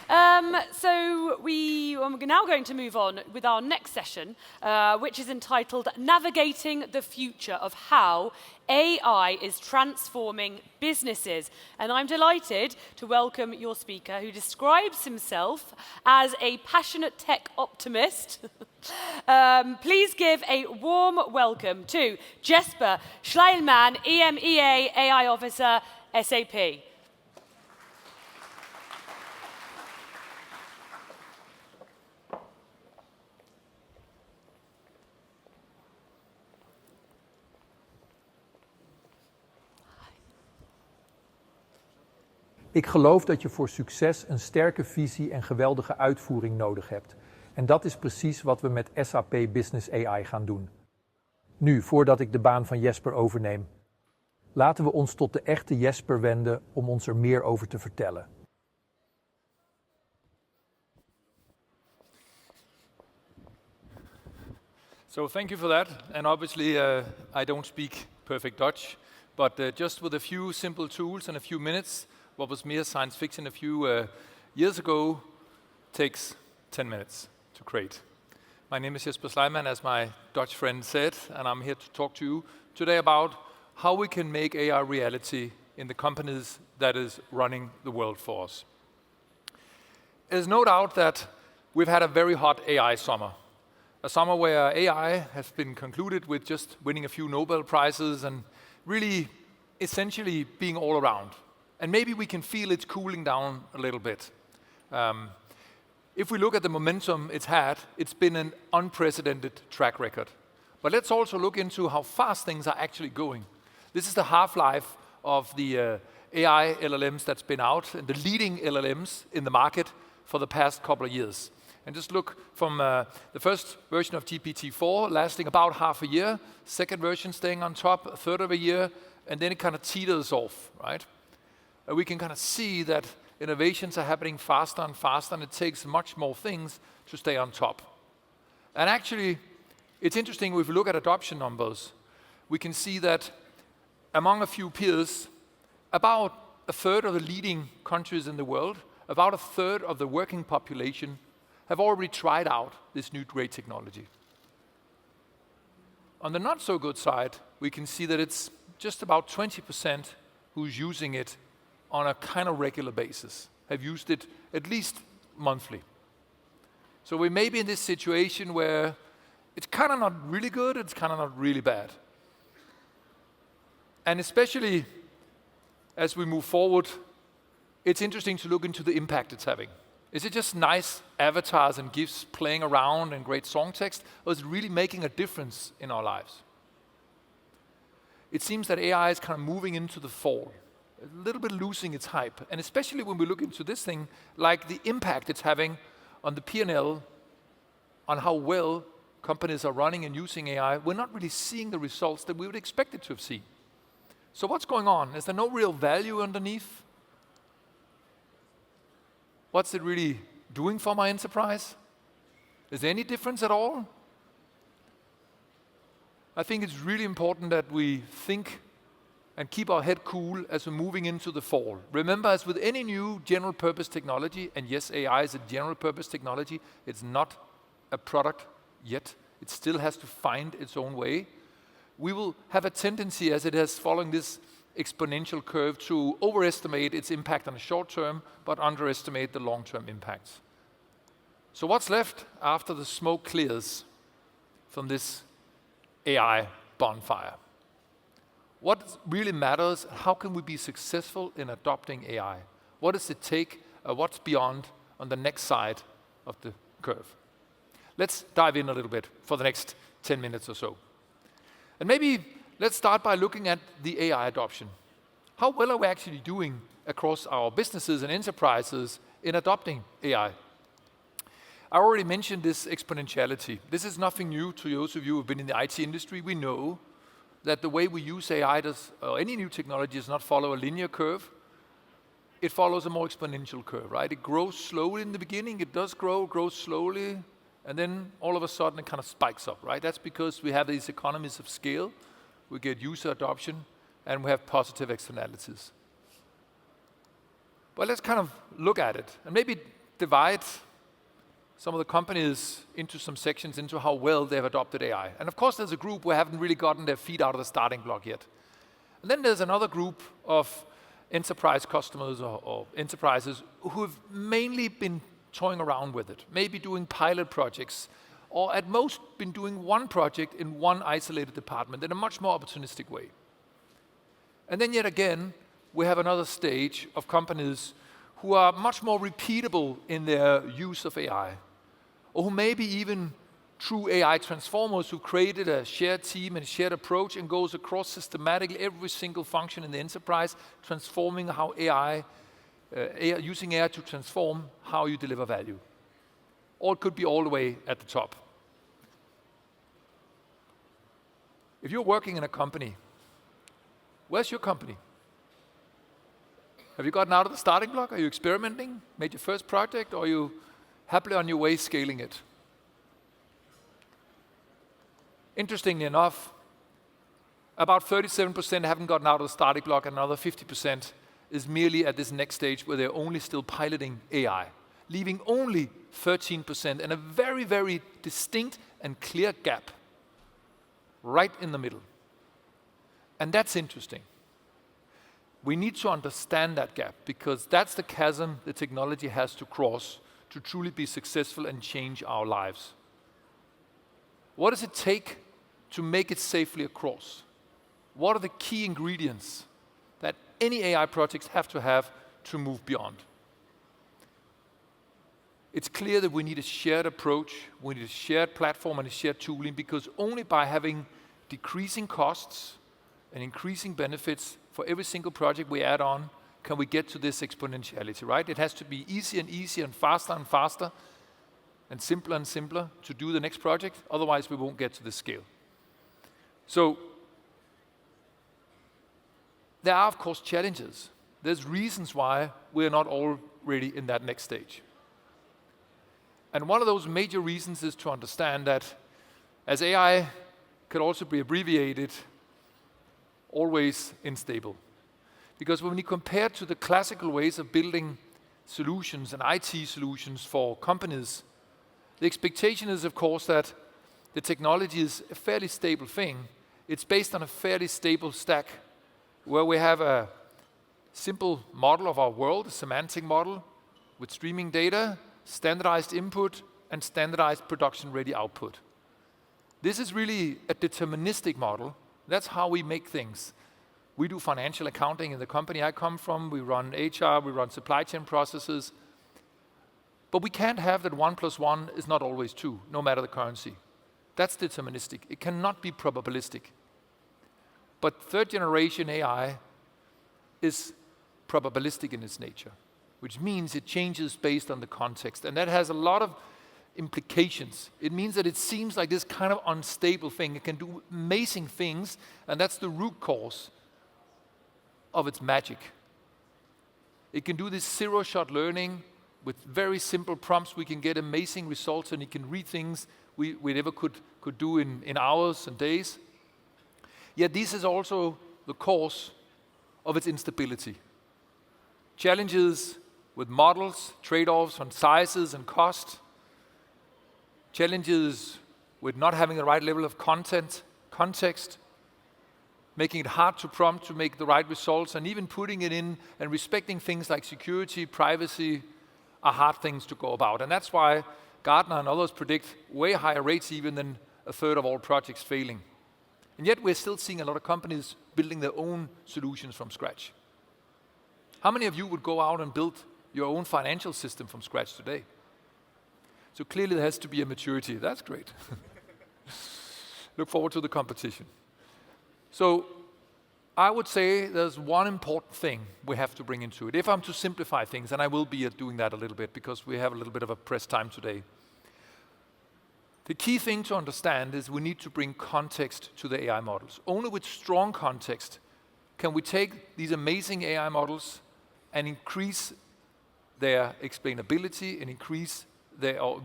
So we're now going to move on with our next session, which is entitled Navigating the Future of How AI is Transforming Businesses. And I'm delighted to welcome your speaker, who describes himself as a passionate tech optimist. Please give a warm welcome to Jesper, Schleimann, EMEA AI Officer, SAP. Ik geloof dat je voor succes een sterke visie en geweldige uitvoering nodig hebt. En dat is precies wat we met SAP Business AI gaan doen. Nu, voordat ik de baan van Jesper overneem, laten we ons tot de echte Jesper wenden om ons er meer over te vertellen. So thank you for that. And obviously I don't speak perfect Dutch, but just with a few simple tools and a few minutes, what was mere science fiction a few years ago takes 10 minutes to create. My name is Jesper Schleimann, as my Dutch friend said, and I'm here to talk to you today about how we can make AI reality in the companies that is running the world for us. There's no doubt that we've had a very hot AI summer. A summer where AI has been concluded with just winning a few Nobel Prizes and really essentially being all around. And maybe we can feel it's cooling down a little bit. If we look at the momentum it's had, it's been an unprecedented track record. But let's also look into how fast things are actually going. This is the half-life of the AI LLMs that's been out, and the leading LLMs in the market for the past couple of years. And just look from the first version of GPT-4 lasting about half a year, second version staying on top a third of a year, and then it kind of teeters off, right? We can kind of see that innovations are happening faster and faster, and it takes much more things to stay on top. And actually, it's interesting if we look at adoption numbers, we can see that among a few peers, about a third of the leading countries in the world, about a third of the working population have already tried out this new great technology. On the not so good side, we can see that it's just about 20% who's using it on a kind of regular basis, have used it at least monthly. So we may be in this situation where it's kind of not really good, it's kind of not really bad. And especially as we move forward, it's interesting to look into the impact it's having. Is it just nice avatars and GIFs playing around and great song text, or is it really making a difference in our lives? It seems that AI is kind of moving into the fall, a little bit losing its hype. And especially when we look into this thing, like the impact it's having on the P&L, on how well companies are running and using AI, we're not really seeing the results that we would expect it to have seen. So what's going on? Is there no real value underneath? What's it really doing for my enterprise? Is there any difference at all? I think it's really important that we think and keep our head cool as we're moving into the fall. Remember, as with any new general purpose technology, and yes, AI is a general purpose technology, it's not a product yet. It still has to find its own way. We will have a tendency, as it has following this exponential curve, to overestimate its impact on the short term, but underestimate the long-term impacts. So what's left after the smoke clears from this AI bonfire? What really matters? How can we be successful in adopting AI? What does it take? What's beyond on the next side of the curve? Let's dive in a little bit for the next 10 minutes or so. And maybe let's start by looking at the AI adoption. How well are we actually doing across our businesses and enterprises in adopting AI? I already mentioned this exponentiality. This is nothing new to those of you who have been in the IT industry. We know that the way we use AI or any new technology does not follow a linear curve. It follows a more exponential curve, right? It grows slowly in the beginning. It does grows slowly, and then all of a sudden it kind of spikes up, right? That's because we have these economies of scale. We get user adoption, and we have positive externalities. But let's kind of look at it and maybe divide some of the companies into some sections into how well they've adopted AI. And of course, there's a group who haven't really gotten their feet out of the starting block yet. And then there's another group of enterprise customers or enterprises who have mainly been toying around with it, maybe doing pilot projects, or at most been doing one project in one isolated department in a much more opportunistic way. And then yet again, we have another stage of companies who are much more repeatable in their use of AI, or who maybe even through AI transformers who created a shared team and a shared approach and goes across systematically every single function in the enterprise, transforming how using AI to transform how you deliver value. Or it could be all the way at the top. If you're working in a company, where's your company? Have you gotten out of the starting block? Are you experimenting? Made your first project? Or are you happily on your way scaling it? Interestingly enough, about 37% haven't gotten out of the starting block, and another 50% is merely at this next stage where they're only still piloting AI, leaving only 13% and a very, very distinct and clear gap right in the middle. And that's interesting. We need to understand that gap because that's the chasm the technology has to cross to truly be successful and change our lives. What does it take to make it safely across? What are the key ingredients that any AI projects have to move beyond? It's clear that we need a shared approach, we need a shared platform and a shared tooling, because only by having decreasing costs and increasing benefits for every single project we add on can we get to this exponentiality, right? It has to be easier and easier and faster and simpler to do the next project, otherwise we won't get to this scale. So there are, of course, challenges. There's reasons why we're not already in that next stage. And one of those major reasons is to understand that as AI could also be abbreviated, always unstable. Because when you compare to the classical ways of building solutions and IT solutions for companies, the expectation is, of course, that the technology is a fairly stable thing. It's based on a fairly stable stack where we have a simple model of our world, a semantic model with streaming data, standardized input, and standardized production-ready output. This is really a deterministic model. That's how we make things. We do financial accounting in the company I come from. We run HR, we run supply chain processes. But we can't have that 1 + 1 is not always 2, no matter the currency. That's deterministic. It cannot be probabilistic. But third generation AI is probabilistic in its nature, which means it changes based on the context. And that has a lot of implications. It means that it seems like this kind of unstable thing. It can do amazing things, and that's the root cause of its magic. It can do this zero-shot learning with very simple prompts. We can get amazing results, and it can read things we never could do in hours and days. Yet this is also the cause of its instability. Challenges with models, trade-offs on sizes and cost, challenges with not having the right level of context, making it hard to prompt to make the right results, and even putting it in and respecting things like security, privacy are hard things to go about. And that's why Gartner and others predict way higher rates even than a third of all projects failing. And yet we're still seeing a lot of companies building their own solutions from scratch. How many of you would go out and build your own financial system from scratch today? So clearly there has to be a maturity. That's great. Look forward to the competition. So I would say there's one important thing we have to bring into it. If I'm to simplify things, and I will be doing that a little bit because we have a little bit of a press time today. The key thing to understand is we need to bring context to the AI models. Only with strong context can we take these amazing AI models and increase their explainability and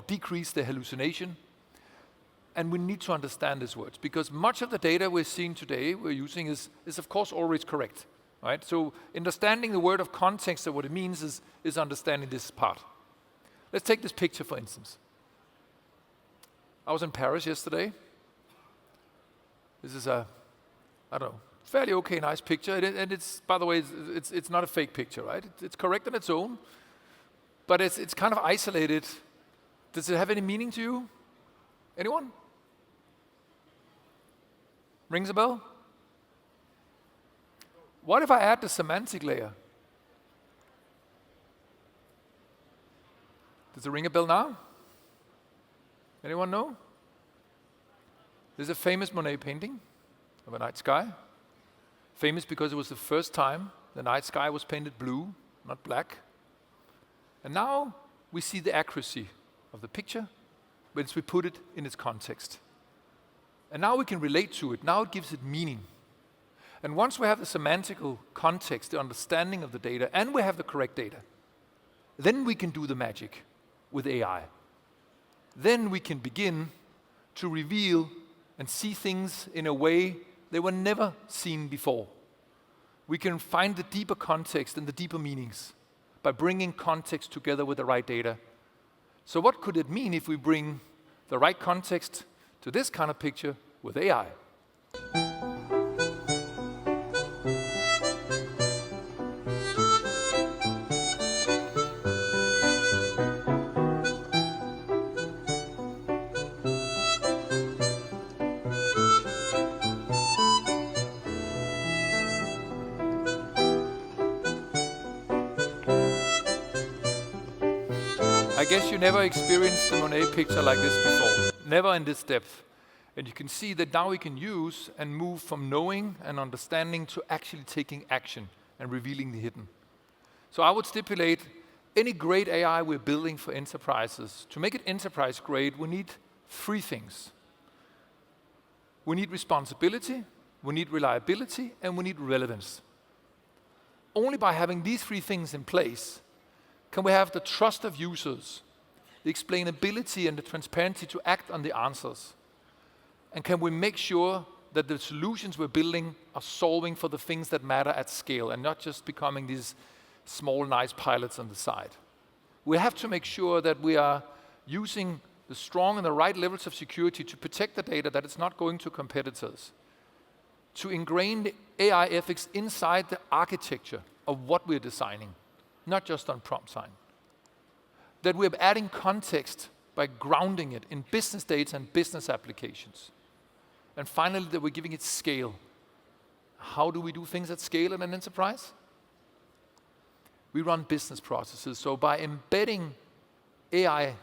decrease their hallucination. And we need to understand these words because much of the data we're seeing today, we're using is of course always correct, right? So understanding the word of context and what it means is understanding this part. Let's take this picture, for instance. I was in Paris yesterday. This is a, I don't know, fairly okay, nice picture. And it's, by the way, it's not a fake picture, right? It's correct on its own, but it's kind of isolated. Does it have any meaning to you? Anyone? Rings a bell? What if I add the semantic layer? Does it ring a bell now? Anyone know? There's a famous Monet painting of a night sky. Famous because it was the first time the night sky was painted blue, not black. And now we see the accuracy of the picture once we put it in its context. And now we can relate to it. Now it gives it meaning. And once we have the semantical context, the understanding of the data, and we have the correct data, then we can do the magic with AI. Then we can begin to reveal and see things in a way they were never seen before. We can find the deeper context and the deeper meanings by bringing context together with the right data. So what could it mean if we bring the right context to this kind of picture with AI? I guess you never experienced a Monet picture like this before, never in this depth. And you can see that now we can use and move from knowing and understanding to actually taking action and revealing the hidden. So I would stipulate any great AI we're building for enterprises, to make it enterprise grade, we need three things. We need responsibility, we need reliability, and we need relevance. Only by having these three things in place can we have the trust of users, the explainability and the transparency to act on the answers? And can we make sure that the solutions we're building are solving for the things that matter at scale and not just becoming these small, nice pilots on the side? We have to make sure that we are using the strong and the right levels of security to protect the data, that it's not going to competitors, to ingrain the AI ethics inside the architecture of what we're designing, not just on prompt sign. That we're adding context by grounding it in business data and business applications. And finally, that we're giving it scale. How do we do things at scale in an enterprise? We run business processes. So by embedding AI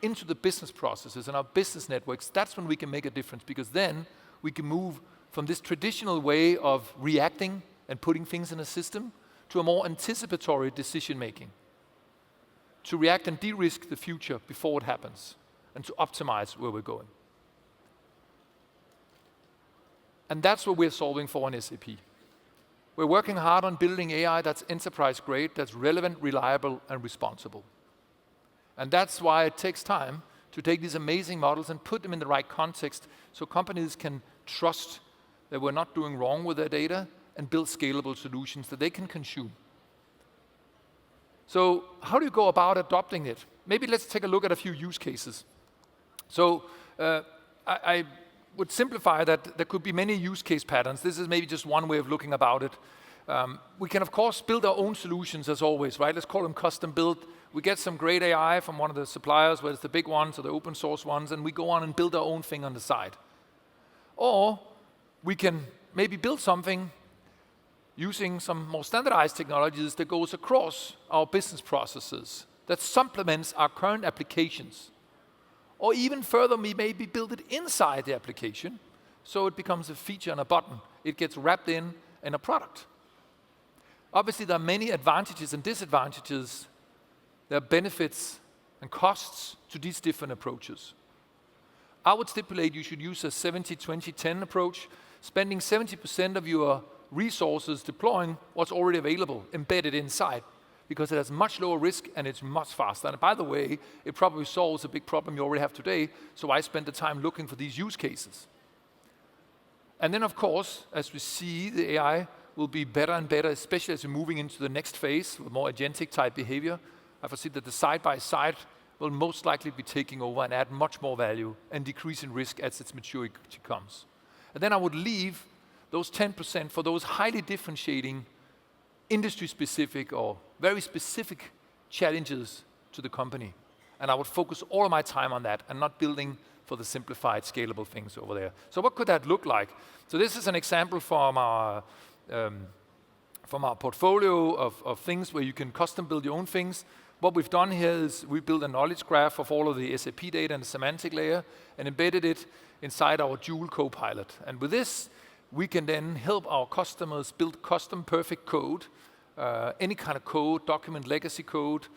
into the business processes and our business networks, that's when we can make a difference, because then we can move from this traditional way of reacting and putting things in a system to a more anticipatory decision-making, to react and de-risk the future before it happens, and to optimize where we're going. And that's what we're solving for in SAP. We're working hard on building AI that's enterprise-grade, that's relevant, reliable, and responsible. And that's why it takes time to take these amazing models and put them in the right context so companies can trust that we're not doing wrong with their data and build scalable solutions that they can consume. So how do you go about adopting it? Maybe let's take a look at a few use cases. So I would simplify that there could be many use case patterns. This is maybe just one way of looking about it. We can, of course, build our own solutions as always, right? Let's call them custom built. We get some great AI from one of the suppliers, whether it's the big ones or the open source ones, and we go on and build our own thing on the side. Or we can maybe build something using some more standardized technologies that goes across our business processes, that supplements our current applications. Or even further, we maybe build it inside the application, so it becomes a feature and a button. It gets wrapped in a product. Obviously, there are many advantages and disadvantages. There are benefits and costs to these different approaches. I would stipulate you should use a 70-20-10 approach, spending 70% of your resources deploying what's already available, embedded inside, because it has much lower risk and it's much faster. And by the way, it probably solves a big problem you already have today, so I spend the time looking for these use cases. And then, of course, as we see, the AI will be better and better, especially as we're moving into the next phase with more agentic type behavior. I foresee that the side-by-side will most likely be taking over and add much more value and decrease in risk as its maturity comes. And then I would leave those 10% for those highly differentiating, industry-specific or very specific challenges to the company. And I would focus all of my time on that and not building for the simplified, scalable things over there. So what could that look like? So this is an example from our portfolio of things where you can custom build your own things. What we've done here is we built a knowledge graph of all of the SAP data and the semantic layer and embedded it inside our Joule Copilot. And with this, we can then help our customers build custom perfect code, any kind of code, document legacy code,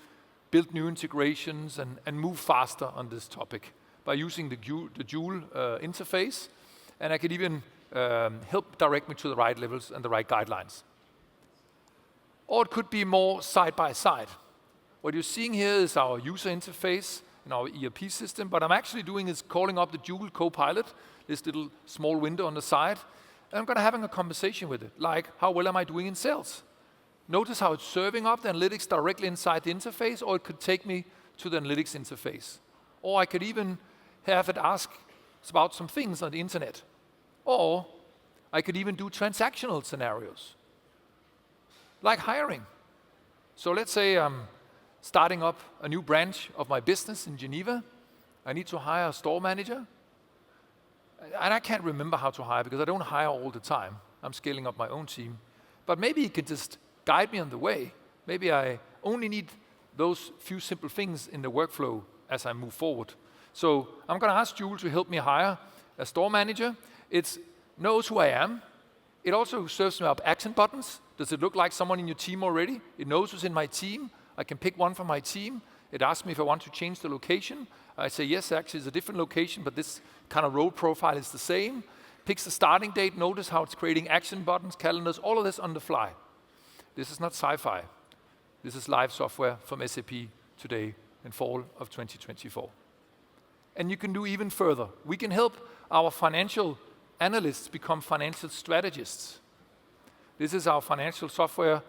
build new integrations, and move faster on this topic by using the Joule interface. And I could even help direct me to the right levels and the right guidelines. Or it could be more side by side. What you're seeing here is our user interface in our ERP system, but I'm actually doing is calling up the Joule Copilot, this little small window on the side, and I'm going to having a conversation with it, like how well am I doing in sales? Notice how it's serving up the analytics directly inside the interface, or it could take me to the analytics interface. Or I could even have it ask about some things on the internet. Or I could even do transactional scenarios, like hiring. So let's say I'm starting up a new branch of my business in Geneva. I need to hire a store manager. And I can't remember how to hire because I don't hire all the time. I'm scaling up my own team. But maybe he can just guide me on the way. Maybe I only need those few simple things in the workflow as I move forward. So I'm going to ask Joule to help me hire a store manager. It knows who I am. It also serves me up action buttons. Does it look like someone in your team already? It knows who's in my team. I can pick one from my team. It asks me if I want to change the location. I say, yes, actually, it's a different location, but this kind of role profile is the same. Picks the starting date. Notice how it's creating action buttons, calendars, all of this on the fly. This is not sci-fi. This is live software from SAP today in fall of 2024. And you can do even further. We can help our financial analysts become financial strategists. This is our financial software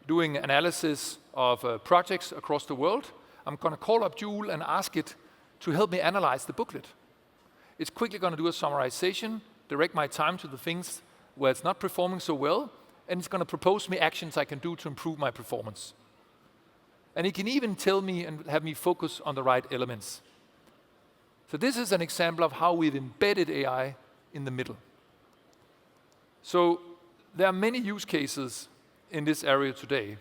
doing analysis of projects across the world. I'm going to call up Joule and ask it to help me analyze the booklet. It's quickly going to do a summarization, direct my time to the things where it's not performing so well, and it's going to propose me actions I can do to improve my performance. And it can even tell me and have me focus on the right elements. So this is an example of how we've embedded AI in the middle. So there are many use cases in this area today.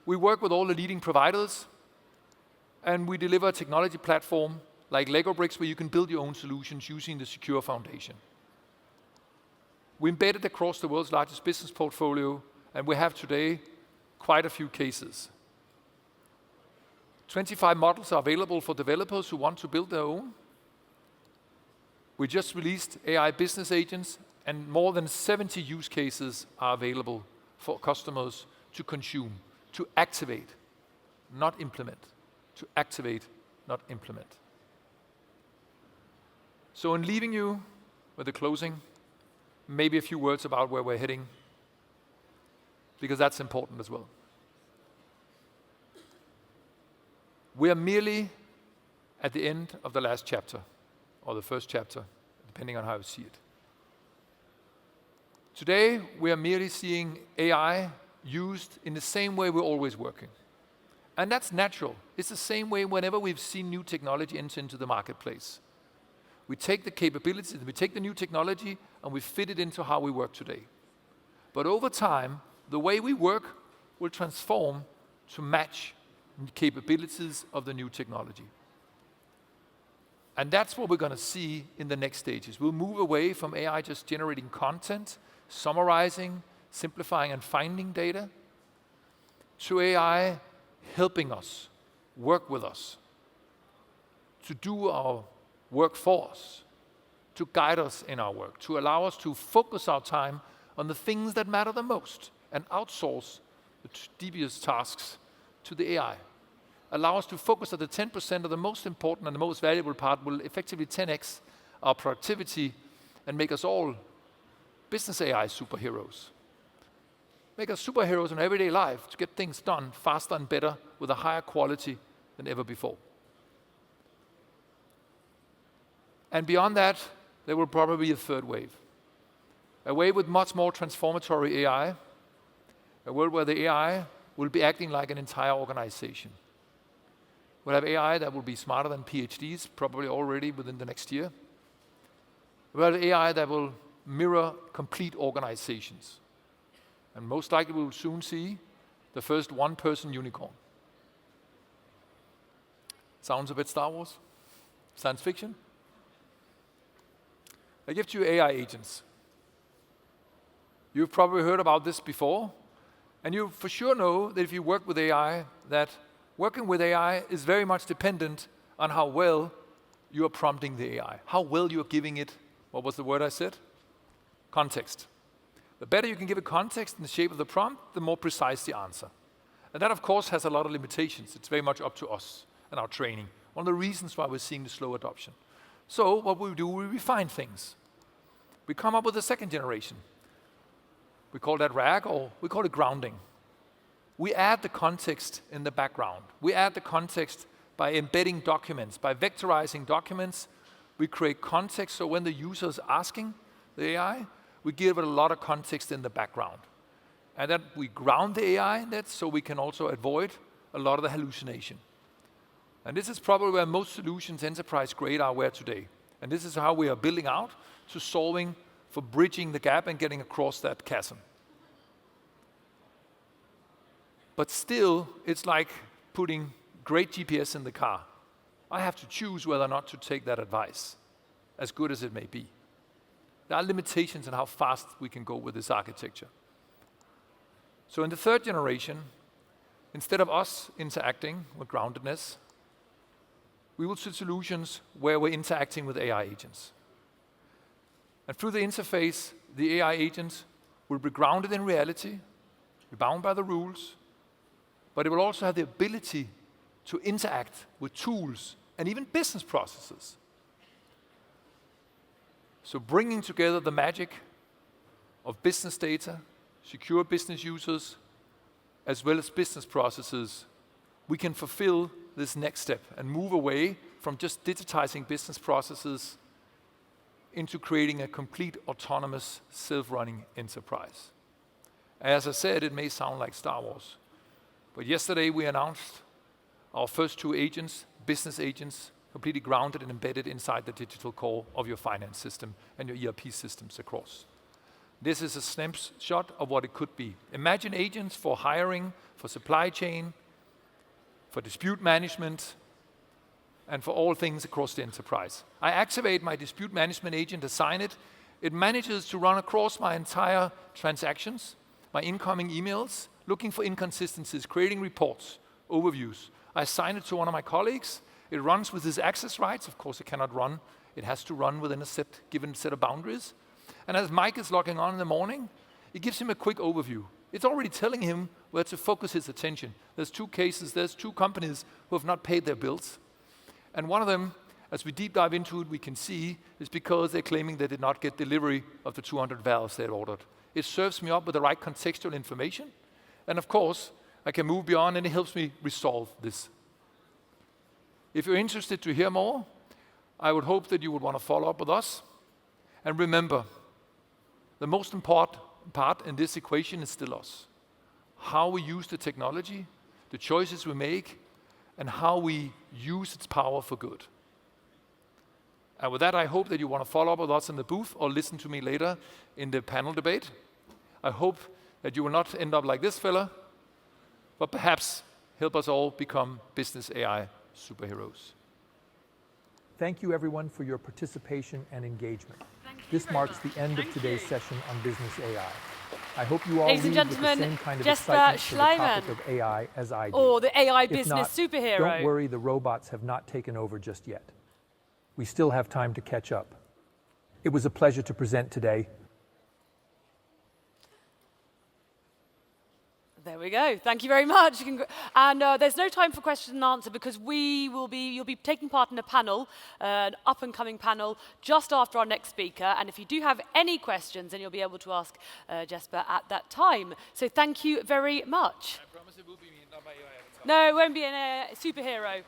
We work with all the leading providers, and we deliver a technology platform like Lego bricks where you can build your own solutions using the secure foundation. We embed it across the world's largest business portfolio, and we have today quite a few cases. 25 models are available for developers who want to build their own. We just released AI business agents, and more than 70 use cases are available for customers to consume, to activate, not implement. To activate, not implement. So in leaving you with a closing, maybe a few words about where we're heading, because that's important as well. We are merely at the end of the last chapter, or the first chapter, depending on how you see it. Today, we are merely seeing AI used in the same way we're always working. And that's natural. It's the same way whenever we've seen new technology enter into the marketplace. We take the capabilities, we take the new technology, and we fit it into how we work today. But over time, the way we work will transform to match the capabilities of the new technology. And that's what we're going to see in the next stages. We'll move away from AI just generating content, summarizing, simplifying, and finding data, to AI helping us, work with us, to do our work for us, to guide us in our work, to allow us to focus our time on the things that matter the most and outsource the devious tasks to the AI. Allow us to focus on the 10% of the most important and the most valuable part will effectively 10x our productivity and make us all business AI superheroes. Make us superheroes in everyday life to get things done faster and better with a higher quality than ever before. And beyond that, there will probably be a third wave. A wave with much more transformatory AI, a world where the AI will be acting like an entire organization. We'll have AI that will be smarter than PhDs, probably already within the next year. We'll have AI that will mirror complete organizations. And most likely we will soon see the first one-person unicorn. Sounds a bit Star Wars? Science fiction? I give to you AI agents. You've probably heard about this before, and you for sure know that if you work with AI, that working with AI is very much dependent on how well you are prompting the AI, how well you are giving it, what was the word I said? Context. The better you can give a context in the shape of the prompt, the more precise the answer. And that, of course, has a lot of limitations. It's very much up to us and our training. One of the reasons why we're seeing the slow adoption. So what we do, we refine things. We come up with a second generation. We call that RAG, or we call it grounding. We add the context in the background. We add the context by embedding documents, by vectorizing documents. We create context, so when the user is asking the AI, we give it a lot of context in the background. And then we ground the AI in that, so we can also avoid a lot of the hallucination. And this is probably where most solutions enterprise grade are where today. And this is how we are building out to solving for bridging the gap and getting across that chasm. But still, it's like putting great GPS in the car. I have to choose whether or not to take that advice, as good as it may be. There are limitations in how fast we can go with this architecture. So in the third generation, instead of us interacting with groundedness, we will see solutions where we're interacting with AI agents. And through the interface, the AI agents will be grounded in reality, be bound by the rules, but it will also have the ability to interact with tools and even business processes. So bringing together the magic of business data, secure business users, as well as business processes, we can fulfill this next step and move away from just digitizing business processes into creating a complete autonomous, self-running enterprise. As I said, it may sound like Star Wars, but yesterday we announced our first 2 agents, business agents, completely grounded and embedded inside the digital core of your finance system and your ERP systems across. This is a snapshot of what it could be. Imagine agents for hiring, for supply chain, for dispute management, and for all things across the enterprise. I activate my dispute management agent, assign it. It manages to run across my entire transactions, my incoming emails, looking for inconsistencies, creating reports, overviews. I assign it to one of my colleagues. It runs with his access rights. Of course, it cannot run. It has to run within a given set of boundaries. And as Mike is logging on in the morning, it gives him a quick overview. It's already telling him where to focus his attention. There's 2 cases, there's 2 companies who have not paid their bills. And one of them, as we deep dive into it, we can see is because they're claiming they did not get delivery of the 200 valves they had ordered. It serves me up with the right contextual information. And of course, I can move beyond and it helps me resolve this. If you're interested to hear more, I would hope that you would want to follow up with us. And remember, the most important part in this equation is still us. How we use the technology, the choices we make, and how we use its power for good. And with that, I hope that you want to follow up with us in the booth or listen to me later in the panel debate. I hope that you will not end up like this fella, but perhaps help us all become business AI superheroes. Thank you everyone for your participation and engagement. This marks the end of today's session on Business AI. I hope you all Ladies and leave with the gentlemen, same kind of Jesper excitement for the Schleimann. topic of AI as I do. Or the AI If business not, superhero. don't worry, the robots have not taken over just yet. We still have time to catch up. It was a pleasure to present today. There we go. Thank you very much. And there's no time for question and answer because you'll be taking part in a panel, an up-and-coming panel, just after our next speaker. And if you do have any questions, then you'll be able to ask Jesper at that time. So thank you very much. I promise it will be me, not my AI avatar. No, it won't be a superhero.